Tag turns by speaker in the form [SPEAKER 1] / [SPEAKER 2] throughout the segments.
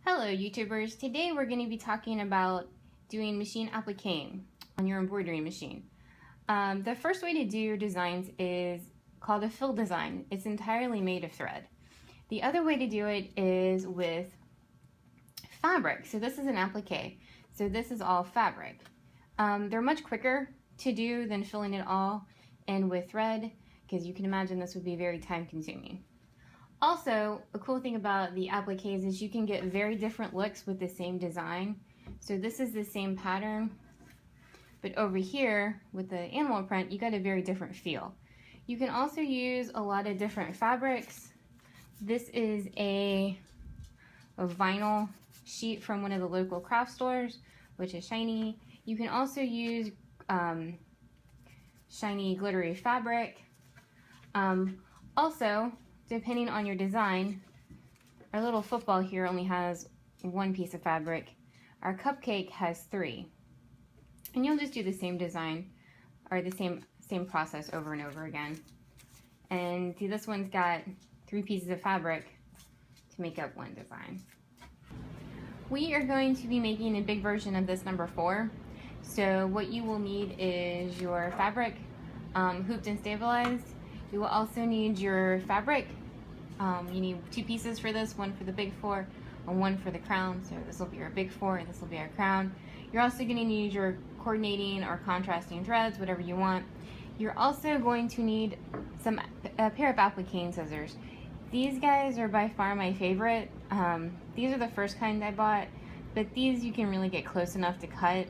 [SPEAKER 1] Hello YouTubers, today we're going to be talking about doing machine applique on your embroidery machine. The first way to do your designs is called a fill design. It's entirely made of thread. The other way to do it is with fabric. So this is an applique. So this is all fabric. They're much quicker to do than filling it all in with thread, because you can imagine this would be very time consuming. Also, a cool thing about the appliques is you can get very different looks with the same design. So this is the same pattern, but over here with the animal print, you got a very different feel. You can also use a lot of different fabrics. This is a vinyl sheet from one of the local craft stores, which is shiny. You can also use shiny glittery fabric. Also, depending on your design, our little football here only has one piece of fabric. Our cupcake has 3. And you'll just do the same design or the same process over and over again. And see, this one's got 3 pieces of fabric to make up one design. We are going to be making a big version of this number 4. So what you will need is your fabric hooped and stabilized. You will also need your fabric. You need 2 pieces for this, one for the big 4 and one for the crown. So this will be your big 4 and this will be our crown. You're also going to need your coordinating or contrasting threads, whatever you want. You're also going to need a pair of applique scissors. These guys are by far my favorite. These are the first kind I bought, but these you can really get close enough to cut.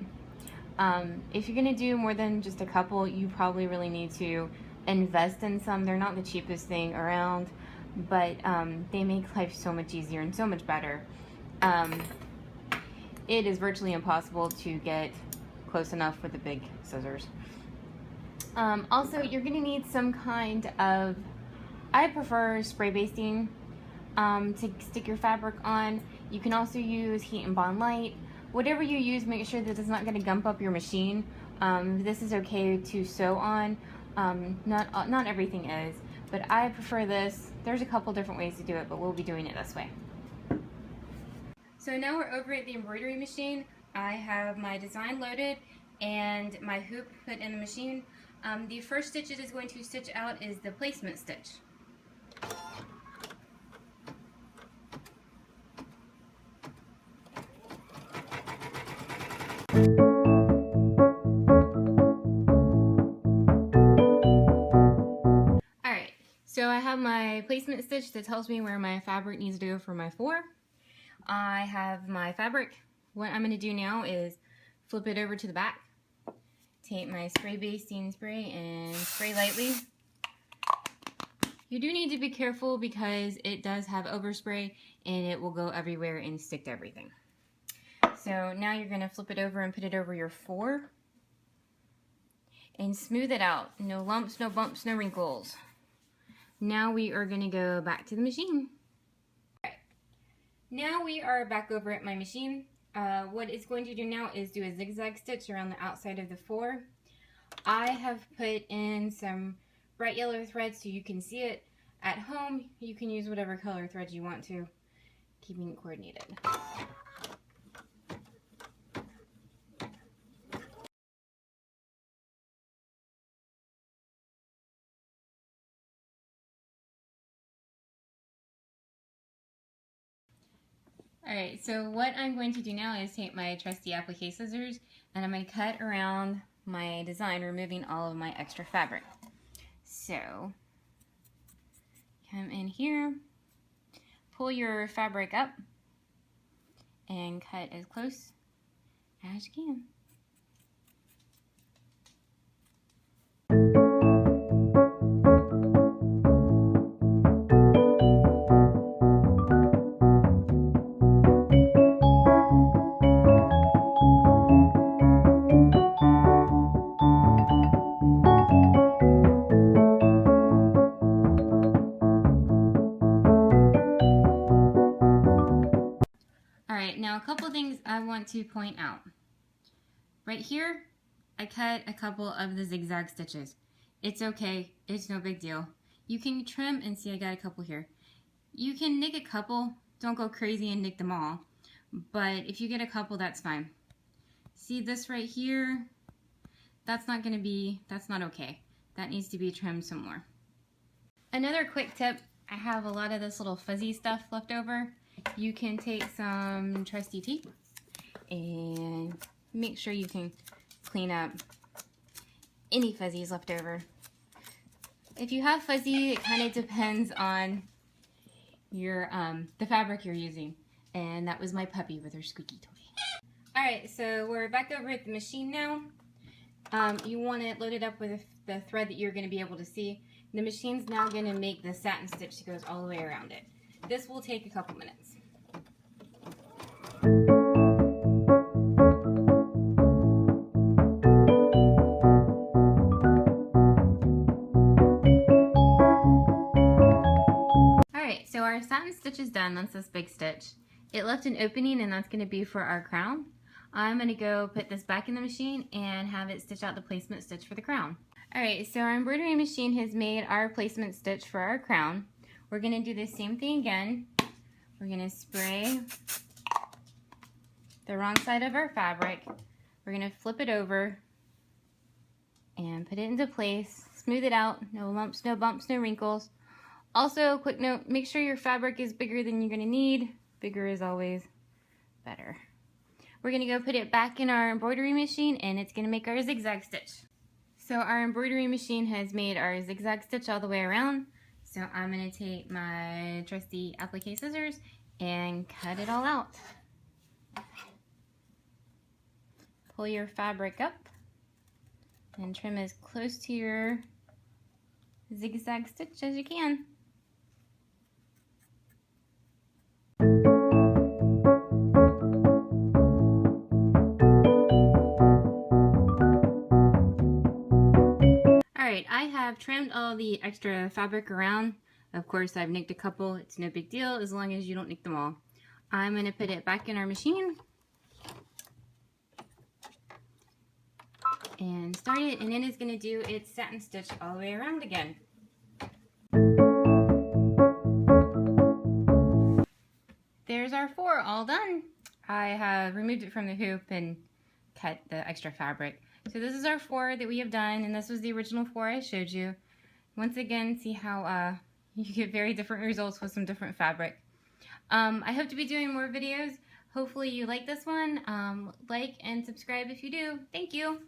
[SPEAKER 1] If you're going to do more than just a couple, you probably really need to invest in some. They're not the cheapest thing around, but they make life so much easier and so much better. It is virtually impossible to get close enough with the big scissors. Also, you're going to need some kind of, I prefer spray basting to stick your fabric on. You can also use Heat and Bond Light. Whatever you use, make sure that it's not going to gump up your machine. This is okay to sew on. Not everything is, but I prefer this. There's a couple different ways to do it, but we'll be doing it this way. So now we're over at the embroidery machine. I have my design loaded and my hoop put in the machine. The first stitch it is going to stitch out is the placement stitch. Alright, so I have my placement stitch that tells me where my fabric needs to go for my 4. I have my fabric. What I'm going to do now is flip it over to the back, take my spray basting spray and spray lightly. You do need to be careful because it does have overspray and it will go everywhere and stick to everything. So now you're going to flip it over and put it over your 4 and smooth it out. No lumps, no bumps, no wrinkles. Now we are going to go back to the machine. Alright, now we are back over at my machine. What it's going to do now is do a zigzag stitch around the outside of the 4. I have put in some bright yellow thread so you can see it. At home, you can use whatever color thread you want to, keeping it coordinated. Alright, so what I'm going to do now is take my trusty applique scissors and I'm going to cut around my design, removing all of my extra fabric. So, come in here, pull your fabric up, and cut as close as you can. Alright, now a couple things I want to point out. Right here, I cut a couple of the zigzag stitches. It's okay, it's no big deal. You can trim and see I got a couple here. You can nick a couple, don't go crazy and nick them all. but if you get a couple, that's fine. See this right here? That's not okay. That needs to be trimmed some more. Another quick tip, I have a lot of this little fuzzy stuff left over. You can take some trusty tape and make sure you can clean up any fuzzies left over. If you have fuzzy, it kind of depends on your the fabric you're using. And that was my puppy with her squeaky toy. Alright, so we're back over at the machine now. You want it loaded up with the thread that you're going to be able to see. The machine's now going to make the satin stitch that goes all the way around it. This will take a couple minutes. Alright, so our satin stitch is done. That's this big stitch. It left an opening, and that's going to be for our crown. I'm going to go put this back in the machine and have it stitch out the placement stitch for the crown. Alright, so our embroidery machine has made our placement stitch for our crown. We're going to do the same thing again. We're going to spray the wrong side of our fabric. We're going to flip it over and put it into place. Smooth it out. No lumps, no bumps, no wrinkles. Also, quick note, make sure your fabric is bigger than you're going to need. Bigger is always better. We're going to go put it back in our embroidery machine, and it's going to make our zigzag stitch. So our embroidery machine has made our zigzag stitch all the way around. So I'm going to take my trusty applique scissors and cut it all out. Pull your fabric up and trim as close to your zigzag stitch as you can. Alright, I have trimmed all the extra fabric around. Of course, I've nicked a couple. It's no big deal as long as you don't nick them all. I'm going to put it back in our machine and start it, and then it's going to do its satin stitch all the way around again. There's our 4 all done. I have removed it from the hoop and cut the extra fabric. So this is our 4 that we have done, and this was the original 4 I showed you. Once again, see how you get very different results with some different fabric. I hope to be doing more videos. Hopefully you like this one. Like and subscribe if you do. Thank you.